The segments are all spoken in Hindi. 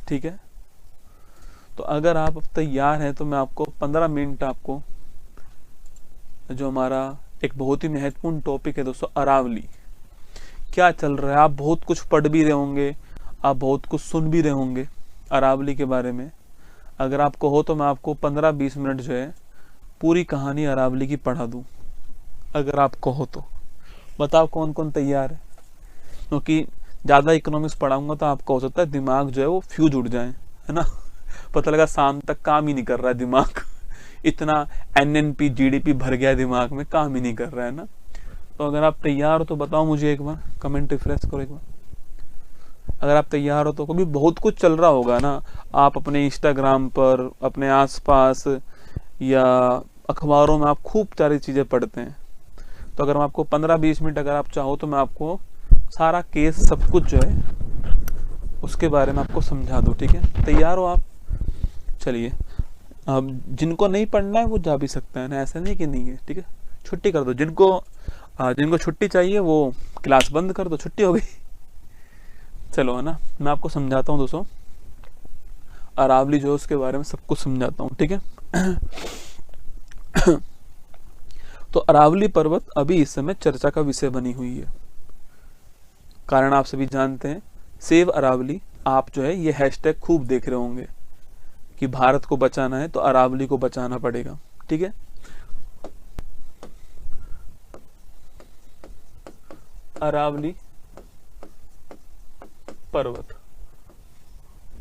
ठीक है, तो अगर आप अब तैयार हैं तो मैं आपको 15 मिनट आपको जो हमारा एक बहुत ही महत्वपूर्ण टॉपिक है दोस्तों, अरावली क्या चल रहा है, आप बहुत कुछ पढ़ भी रहे होंगे, आप बहुत कुछ सुन भी रहे होंगे अरावली के बारे में। अगर आपको हो तो मैं आपको 15-20 मिनट जो है पूरी कहानी अरावली की पढ़ा दूं, अगर आपको हो तो बताओ कौन कौन तैयार है। क्योंकि ज़्यादा इकोनॉमिक्स पढ़ाऊंगा तो आपका हो सकता है दिमाग जो है वो फ्यूज उड़ जाए, है ना। पता लगा शाम तक काम ही नहीं कर रहा है दिमाग इतना एनएनपी जीडीपी भर गया है दिमाग में, काम ही नहीं कर रहा है ना। तो अगर आप तैयार हो तो बताओ मुझे, एक बार कमेंट रिफ्रेश करो एक बार। अगर आप तैयार हो तो, क्योंकि बहुत कुछ चल रहा होगा ना, आप अपने इंस्टाग्राम पर, अपने आसपास या अखबारों में आप खूब सारी चीज़ें पढ़ते हैं। तो अगर मैं आपको 15-20 मिनट अगर आप चाहो तो मैं आपको सारा केस सब कुछ जो है उसके बारे में आपको समझा दूँ, ठीक है। तैयार हो आप? चलिए, अब जिनको नहीं पढ़ना है वो जा भी सकता है ना, ऐसा नहीं कि नहीं है, ठीक है। छुट्टी कर दो, जिनको छुट्टी चाहिए वो क्लास बंद कर दो, छुट्टी हो गई। चलो, है ना, मैं आपको समझाता हूँ दोस्तों अरावली जो है उसके बारे में सब कुछ समझाता हूँ, ठीक है। तो अरावली पर्वत अभी इस समय चर्चा का विषय बनी हुई है। कारण आप सभी जानते हैं, सेव अरावली। आप जो है ये हैशटैग खूब देख रहे होंगे कि भारत को बचाना है तो अरावली को बचाना पड़ेगा, ठीक है। अरावली पर्वत,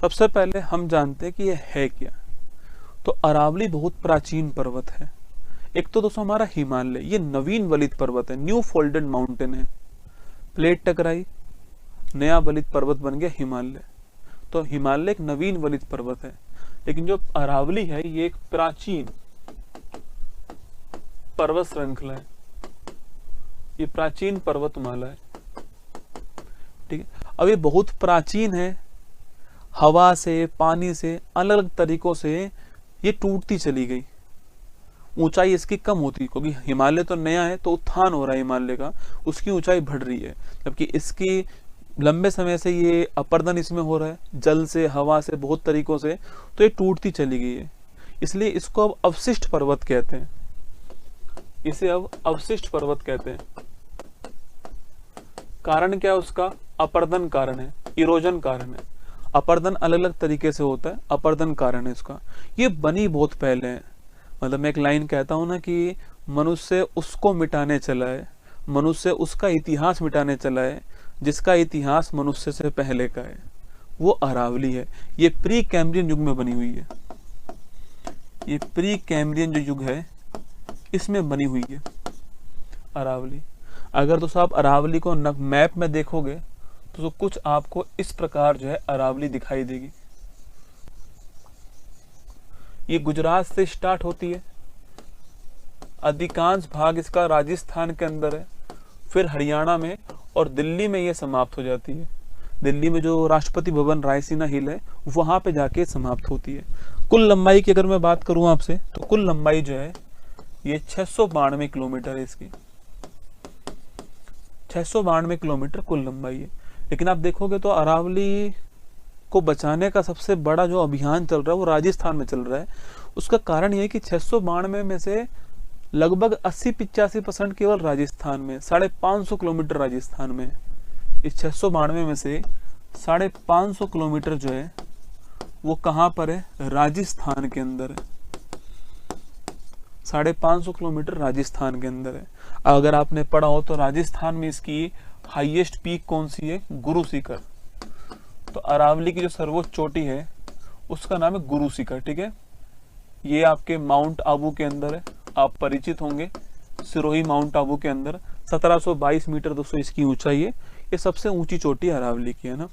सबसे पहले हम जानते हैं कि यह है क्या। तो अरावली बहुत प्राचीन पर्वत है। एक तो दोस्तों हमारा हिमालय, ये नवीन वलित पर्वत है, न्यू फोल्डेड माउंटेन है। प्लेट टकराई, नया वलित पर्वत बन गया हिमालय। तो हिमालय एक नवीन वलित पर्वत है, लेकिन जो अरावली है ये एक प्राचीन पर्वत श्रृंखला है, ये प्राचीन पर्वतमाला है, ठीक है। अब ये बहुत प्राचीन है, हवा से, पानी से, अलग अलग तरीकों से ये टूटती चली गई। ऊंचाई इसकी कम होती, क्योंकि हिमालय तो नया है तो उत्थान हो रहा है हिमालय का, उसकी ऊंचाई बढ़ रही है। जबकि इसकी लंबे समय से ये अपर्दन इसमें हो रहा है, जल से, हवा से, बहुत तरीकों से, तो ये टूटती चली गई है। इसलिए इसको अब अवशिष्ट पर्वत कहते हैं, इसे अब अवशिष्ट पर्वत कहते हैं। कारण क्या है उसका? अपर्दन कारण है, इरोजन कारण है। अपर्दन अलग अलग तरीके से होता है, अपर्दन कारण है इसका। ये बनी बहुत पहले है। मतलब मैं एक लाइन कहता हूं ना कि मनुष्य उसको मिटाने चला है, मनुष्य उसका इतिहास मिटाने चला है जिसका इतिहास मनुष्य से पहले का है, वो अरावली है। ये प्री कैम्ब्रियन युग में बनी हुई है, ये प्री कैम्ब्रियन जो युग है इसमें बनी हुई है अरावली। अगर दोस्तों आप अरावली को मैप में देखोगे तो कुछ आपको इस प्रकार जो है अरावली दिखाई देगी। ये गुजरात से स्टार्ट होती है, अधिकांश भाग इसका राजस्थान के अंदर है, फिर हरियाणा में और दिल्ली में ये समाप्त हो जाती है। दिल्ली में जो राष्ट्रपति भवन रायसीना हिल है वहां पे जाके समाप्त होती है। कुल लंबाई की अगर मैं बात करूं आपसे तो कुल लंबाई जो है ये 692 किलोमीटर है इसकी, 692 किलोमीटर कुल लंबाई है। लेकिन आप देखोगे तो अरावली को बचाने का सबसे बड़ा जो अभियान चल रहा है वो राजस्थान में चल रहा है। उसका कारण यह है कि 692 में से लगभग 80-85% केवल राजस्थान में, 550 किलोमीटर राजस्थान में। इस 692 में से 550 किलोमीटर जो है वो कहां पर है? राजस्थान के अंदर है। 550 किलोमीटर राजस्थान के अंदर है। अगर आपने पढ़ा हो तो राजस्थान में इसकी हाईएस्ट पीक कौन सी है? गुरु शिखर। तो अरावली की जो सर्वोच्च चोटी है उसका नाम है गुरु शिखर, ठीक है। ये आपके माउंट आबू के अंदर है, आप परिचित होंगे सिरोही माउंट आबू के अंदर। 1722 मीटर दोस्तों इसकी ऊंचाई है। ये सबसे ऊंची चोटी अरावली की है ना।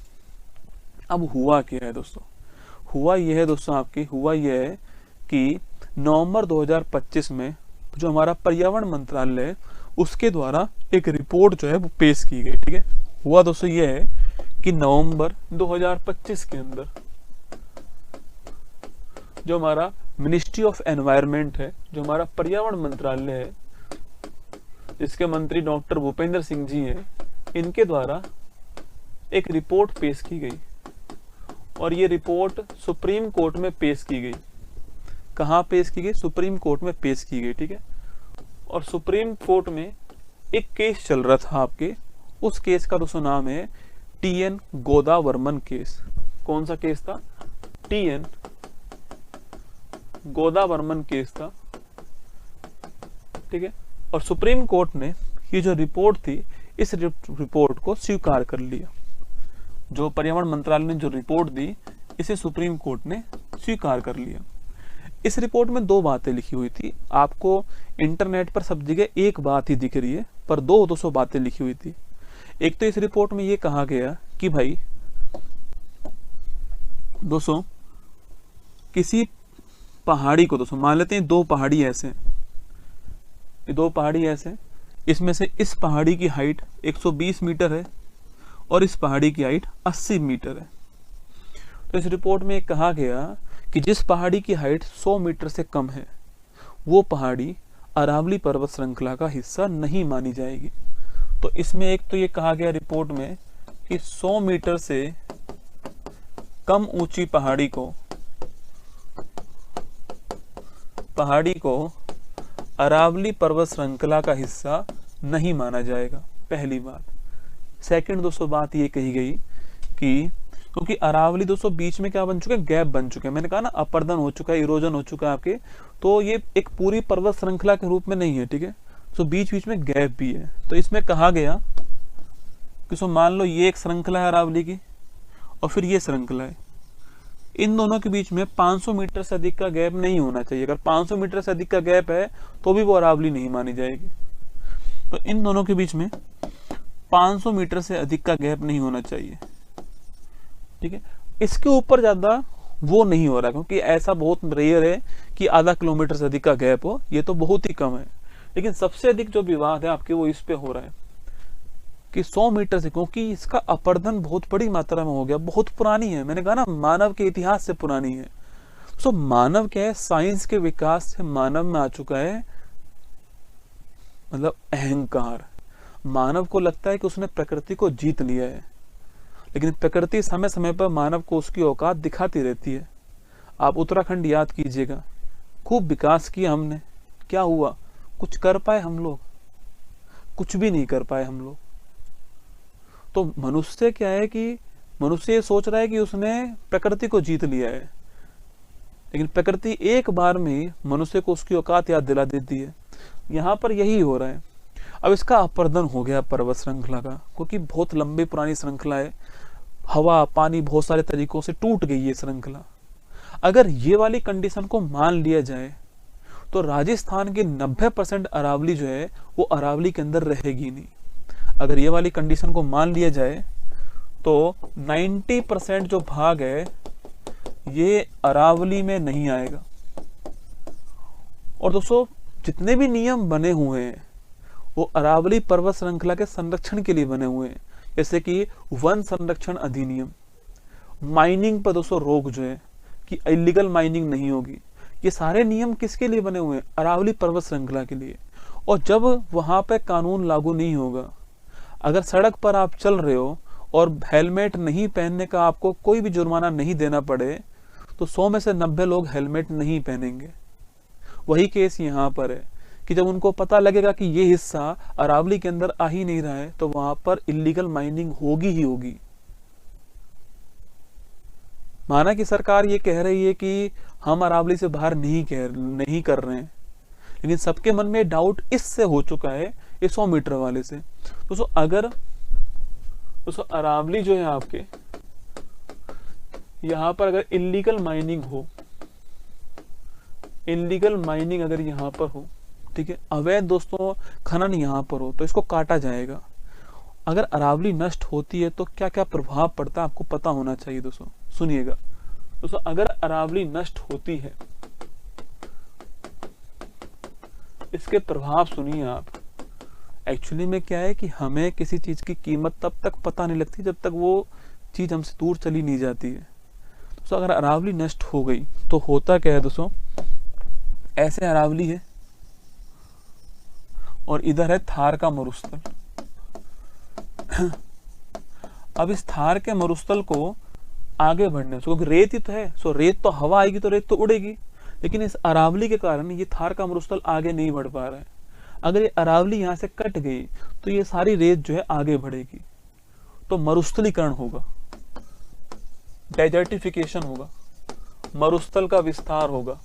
अब हुआ क्या है दोस्तों? हुआ यह है दोस्तों हुआ यह है कि नवंबर 2025 में जो हमारा पर्यावरण मंत्रालय है उसके द्वारा एक रिपोर्ट जो है वो पेश की गई, ठीक है। हुआ दोस्तों यह है कि नवंबर 2025 के अंदर जो हमारा मिनिस्ट्री ऑफ एनवायरनमेंट है, जो हमारा पर्यावरण मंत्रालय है, जिसके मंत्री डॉक्टर भूपेंद्र सिंह जी हैं, इनके द्वारा एक रिपोर्ट पेश की गई। और ये रिपोर्ट सुप्रीम कोर्ट में पेश की गई। कहाँ पेश की गई? सुप्रीम कोर्ट में पेश की गई, ठीक है। और सुप्रीम कोर्ट में एक केस चल रहा था आपके, उस केस का दोस्तों नाम है TN गोदावर्मन केस। कौन सा केस था? TN गोदावर्मन केस था, ठीक है। और सुप्रीम कोर्ट ने ये जो रिपोर्ट थी, इस रिपोर्ट को स्वीकार कर लिया। जो पर्यावरण मंत्रालय ने जो रिपोर्ट दी, इसे सुप्रीम कोर्ट ने स्वीकार कर लिया। इस रिपोर्ट में दो बातें लिखी हुई थी। आपको इंटरनेट पर सब जगह एक बात ही दिख रही है, पर 200 बातें लिखी हुई थी। एक तो इस रिपोर्ट में ये कहा गया कि भाई दोस्तों, किसी पहाड़ी को, दोस्तों मान लेते हैं दो पहाड़ी ऐसे हैं, ये दो पहाड़ी ऐसे हैं, इसमें से इस पहाड़ी की हाइट 120 मीटर है और इस पहाड़ी की हाइट 80 मीटर है। तो इस रिपोर्ट में कहा गया कि जिस पहाड़ी की हाइट 100 मीटर से कम है, वो पहाड़ी अरावली पर्वत श्रृंखला का हिस्सा नहीं मानी जाएगी। तो इसमें एक तो ये कहा गया रिपोर्ट में कि 100 मीटर से कम ऊंची पहाड़ी को अरावली पर्वत श्रृंखला का हिस्सा नहीं माना जाएगा, पहली बात। सेकंड दोस्तों बात ये कही गई कि क्योंकि अरावली दोस्तों बीच में क्या बन चुका है? गैप बन चुके हैं। मैंने कहा ना, अपर्दन हो चुका है, इरोजन हो चुका है आपके, तो ये एक पूरी पर्वत श्रृंखला के रूप में नहीं है, ठीक है। तो बीच बीच में गैप भी है। तो इसमें कहा गया कि सो मान लो ये एक श्रृंखला है अरावली की और फिर ये श्रृंखला है, इन दोनों के बीच में 500 मीटर से अधिक का गैप नहीं होना चाहिए। अगर 500 मीटर से अधिक का गैप है तो भी वो अरावली नहीं मानी जाएगी। तो इन दोनों के बीच में 500 मीटर से अधिक का गैप नहीं होना चाहिए, ठीक है। इसके ऊपर ज्यादा वो नहीं हो रहा, क्योंकि ऐसा बहुत रेयर है कि आधा किलोमीटर से अधिक का गैप हो, ये तो बहुत ही कम है। लेकिन सबसे अधिक जो विवाद है आपके वो इस पे हो रहा है कि 100 मीटर से, क्योंकि इसका अपर्दन बहुत बड़ी मात्रा में हो गया, बहुत पुरानी है। मैंने कहा ना, मानव के इतिहास से पुरानी है। सो मानव क्या है, साइंस के विकास से मानव में आ चुका है मतलब अहंकार। मानव को लगता है कि उसने प्रकृति को जीत लिया है, लेकिन प्रकृति समय समय पर मानव को उसकी औकात दिखाती रहती है। आप उत्तराखंड याद कीजिएगा, खूब विकास किया हमने, क्या हुआ? कुछ कर पाए हम लोग? कुछ भी नहीं कर पाए हम लोग। तो मनुष्य क्या है कि मनुष्य सोच रहा है कि उसने प्रकृति को जीत लिया है, लेकिन प्रकृति एक बार में मनुष्य को उसकी औकात याद दिला देती है। यहाँ पर यही हो रहा है। अब इसका अपर्दन हो गया पर्वत श्रृंखला का, क्योंकि बहुत लंबी पुरानी श्रृंखला है, हवा पानी बहुत सारे तरीकों से टूट गई है श्रृंखला। अगर ये वाली कंडीशन को मान लिया जाए तो राजस्थान की 90% अरावली जो है वो अरावली के अंदर रहेगी नहीं। अगर ये वाली कंडीशन को मान लिया जाए तो 90% जो भाग है ये अरावली में नहीं आएगा। और दोस्तों, जितने भी नियम बने हुए हैं वो अरावली पर्वत श्रृंखला के संरक्षण के लिए बने हुए हैं, जैसे कि वन संरक्षण अधिनियम, माइनिंग पर दोस्तों रोक जो है कि इलीगल माइनिंग नहीं होगी, ये सारे नियम किसके लिए बने हुए हैं? अरावली पर्वत श्रृंखला के लिए। और जब वहां पे कानून लागू नहीं होगा, अगर सड़क पर आप चल रहे हो और हेलमेट नहीं पहनने का आपको कोई भी जुर्माना नहीं देना पड़े, तो 100 में से 90 लोग हेलमेट नहीं पहनेंगे। वही केस यहाँ पर है कि जब उनको पता लगेगा कि ये हिस्सा अरावली के अंदर आ ही नहीं रहा है, तो वहां पर इलीगल माइनिंग होगी ही होगी। माना कि सरकार ये कह रही है कि हम अरावली से बाहर नहीं कर रहे हैं, लेकिन सबके मन में डाउट इससे हो चुका है, ये 100 मीटर वाले से। दोस्तों अगर अरावली जो है आपके यहां पर अगर इलीगल माइनिंग हो, इलीगल माइनिंग अगर यहां पर हो, ठीक है, अवैध दोस्तों खनन यहां पर हो, तो इसको काटा जाएगा। अगर अरावली नष्ट होती है तो क्या क्या प्रभाव पड़ता है आपको पता होना चाहिए दोस्तों। सुनिएगा दोस्तों, अगर अरावली नष्ट होती है, इसके प्रभाव सुनिए आप। एक्चुअली में क्या है कि हमें किसी चीज की कीमत तब तक पता नहीं लगती जब तक वो चीज हमसे दूर चली नहीं जाती है। दोस्तों अगर अरावली नष्ट हो गई तो होता क्या है दोस्तों, ऐसे अरावली है और इधर है थार का मरुस्थल। अब इस थार के मरुस्थल को आगे बढ़ने से, क्योंकि रेत ही तो है। सो रेत तो हवा आएगी तो रेत तो उड़ेगी, लेकिन इस अरावली के कारण ये थार का मरुस्थल आगे नहीं बढ़ पा रहा है। अगर ये अरावली यहाँ से कट गई तो ये सारी रेत जो है आगे बढ़ेगी, तो मरुस्थलीकरण होगा, डेजर्टिफिकेशन होगा, मरुस्थल का विस्तार होगा,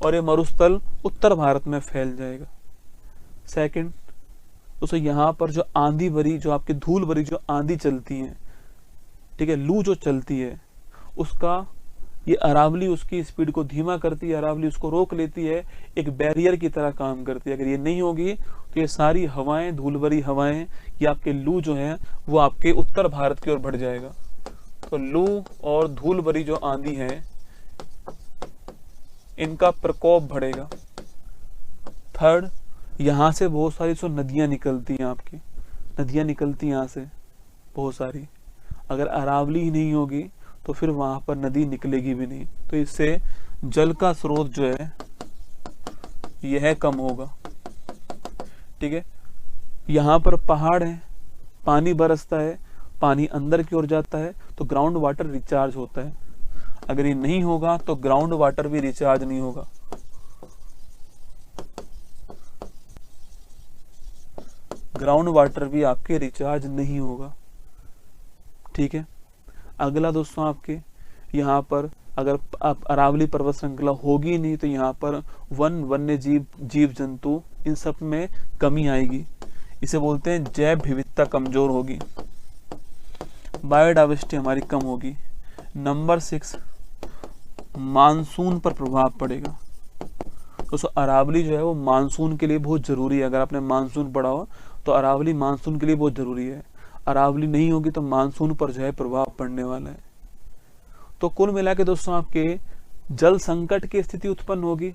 और ये मरुस्थल उत्तर भारत में फैल जाएगा। सेकंड दोस्तों, यहाँ पर जो आंधी भरी, जो आपकी धूल भरी जो आंधी चलती है, ठीक है, लू जो चलती है, उसका ये अरावली उसकी स्पीड को धीमा करती है, अरावली उसको रोक लेती है, एक बैरियर की तरह काम करती है। अगर ये नहीं होगी तो ये सारी हवाएं, धूल भरी हवाएं, ये आपके लू जो है वो आपके उत्तर भारत की ओर बढ़ जाएगा। तो लू और धूल भरी जो आंधी है, इनका प्रकोप बढ़ेगा। थर्ड, यहाँ से बहुत सारी जो नदियां निकलती हैं, आपकी नदियां निकलती हैं यहाँ से बहुत सारी। अगर अरावली ही नहीं होगी तो फिर वहां पर नदी निकलेगी भी नहीं, तो इससे जल का स्रोत जो है यह कम होगा। ठीक है, यहाँ पर पहाड़ है, पानी बरसता है, पानी अंदर की ओर जाता है, तो ग्राउंड वाटर रिचार्ज होता है। अगर ये नहीं होगा तो ग्राउंड वाटर भी रिचार्ज नहीं होगा। ग्राउंड वाटर भी आपके रिचार्ज नहीं होगा। ठीक है, अगला दोस्तों, आपके यहाँ पर अगर आप अरावली पर्वत श्रृंखला होगी नहीं तो यहाँ पर वन्य जीव, जीव जंतु, इन सब में कमी आएगी। इसे बोलते हैं जैव विविधता कमजोर होगी, बायोडाइवर्सिटी हमारी कम होगी। नंबर 6, मानसून पर प्रभाव पड़ेगा। दोस्तों अरावली जो है वो मानसून के लिए बहुत जरूरी है। अगर आपने मानसून पढ़ा हो तो अरावली मानसून के लिए बहुत जरूरी है। अरावली नहीं होगी तो मानसून पर जो है प्रभाव पड़ने वाला है। तो कुल मिला के दोस्तों आपके जल संकट की स्थिति उत्पन्न होगी,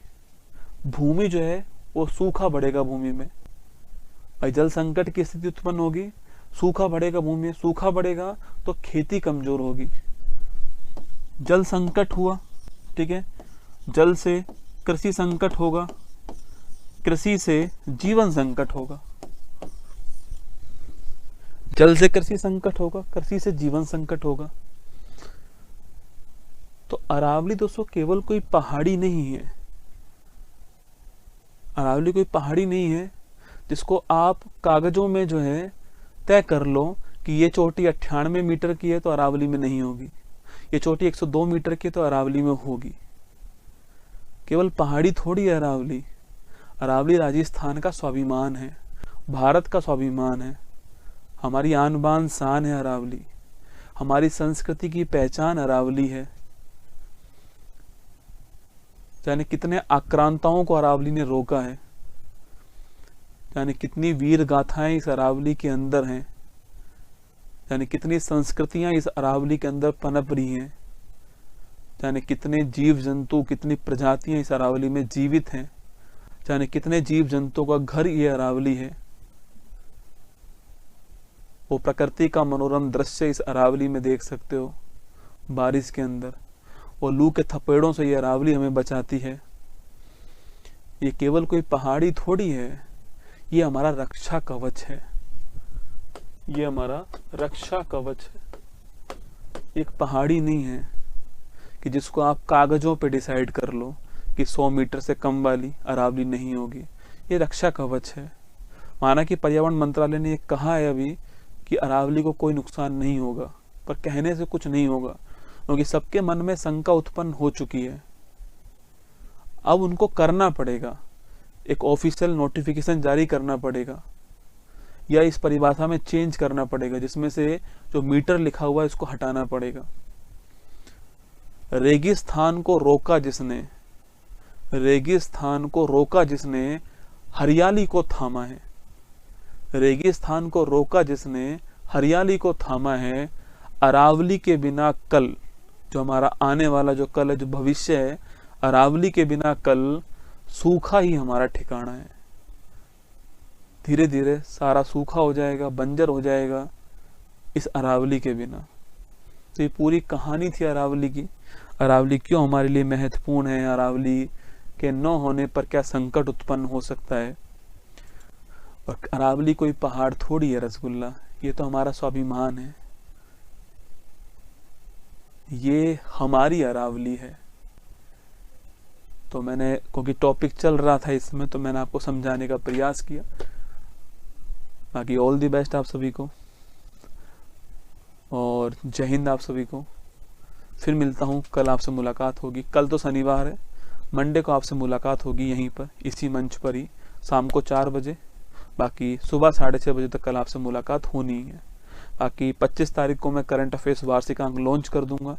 भूमि जो है वो सूखा बढ़ेगा भूमि में। भाई जल संकट की स्थिति उत्पन्न होगी, सूखा बढ़ेगा भूमि में, सूखा बढ़ेगा तो खेती कमजोर होगी। जल संकट हुआ, ठीक है, जल से कृषि संकट होगा, कृषि से जीवन संकट होगा। जल से कृषि संकट होगा, कृषि से जीवन संकट होगा। तो अरावली दोस्तों केवल कोई पहाड़ी नहीं है, अरावली कोई पहाड़ी नहीं है जिसको आप कागजों में जो है तय कर लो कि ये चोटी 98 मीटर की है तो अरावली में नहीं होगी, ये चोटी 102 मीटर की तो अरावली में होगी। केवल पहाड़ी थोड़ी है अरावली। अरावली राजस्थान का स्वाभिमान है, भारत का स्वाभिमान है, हमारी आन बान शान है अरावली, हमारी संस्कृति की पहचान अरावली है। यानी कितने आक्रांताओं को अरावली ने रोका है, यानी कितनी वीर गाथाएं इस अरावली के अंदर हैं, यानी कितनी संस्कृतियां इस अरावली के अंदर पनप रही हैं, यानी कितने जीव जंतु, कितनी प्रजातियां इस अरावली में जीवित हैं, यानी कितने जीव जंतुओं का घर ये अरावली है। वो प्रकृति का मनोरम दृश्य इस अरावली में देख सकते हो बारिश के अंदर। वो लू के थपेड़ों से ये अरावली हमें बचाती है। ये केवल कोई पहाड़ी थोड़ी है, ये हमारा रक्षा कवच है, ये हमारा रक्षा कवच है। एक पहाड़ी नहीं है कि जिसको आप कागजों पे डिसाइड कर लो कि 100 मीटर से कम वाली अरावली नहीं होगी। ये रक्षा कवच है। माना कि पर्यावरण मंत्रालय ने ये कहा है अभी कि अरावली को कोई नुकसान नहीं होगा, पर कहने से कुछ नहीं होगा, क्योंकि सबके मन में शंका उत्पन्न हो चुकी है। अब उनको करना पड़ेगा, एक ऑफिशियल नोटिफिकेशन जारी करना पड़ेगा, या इस परिभाषा में चेंज करना पड़ेगा, जिसमें से जो मीटर लिखा हुआ है इसको हटाना पड़ेगा। रेगिस्तान को रोका जिसने, रेगिस्तान को रोका जिसने, हरियाली को थामा है। रेगिस्तान को रोका जिसने, हरियाली को थामा है। अरावली के बिना कल, जो हमारा आने वाला जो कल है, जो भविष्य है, अरावली के बिना कल सूखा ही हमारा ठिकाना है। धीरे धीरे सारा सूखा हो जाएगा, बंजर हो जाएगा इस अरावली के बिना। तो ये पूरी कहानी थी अरावली की। अरावली क्यों हमारे लिए महत्वपूर्ण है, अरावली के न होने पर क्या संकट उत्पन्न हो सकता है। और अरावली कोई पहाड़ थोड़ी है रसगुल्ला, ये तो हमारा स्वाभिमान है। ये हमारी अरावली है। तो मैंने, क्योंकि टॉपिक चल रहा था इसमें, तो मैंने आपको समझाने का प्रयास किया। बाकी ऑल दी बेस्ट आप सभी को, और जय हिंद आप सभी को। फिर मिलता हूँ, कल आपसे मुलाकात होगी। कल तो शनिवार है, मंडे को आपसे मुलाकात होगी यहीं पर, इसी मंच पर ही, शाम को 4 बजे। बाकी सुबह 6:30 बजे तक कल आपसे मुलाकात होनी है। बाकी 25 तारीख को मैं करंट अफेयर्स वार्षिक अंक लॉन्च कर दूंगा।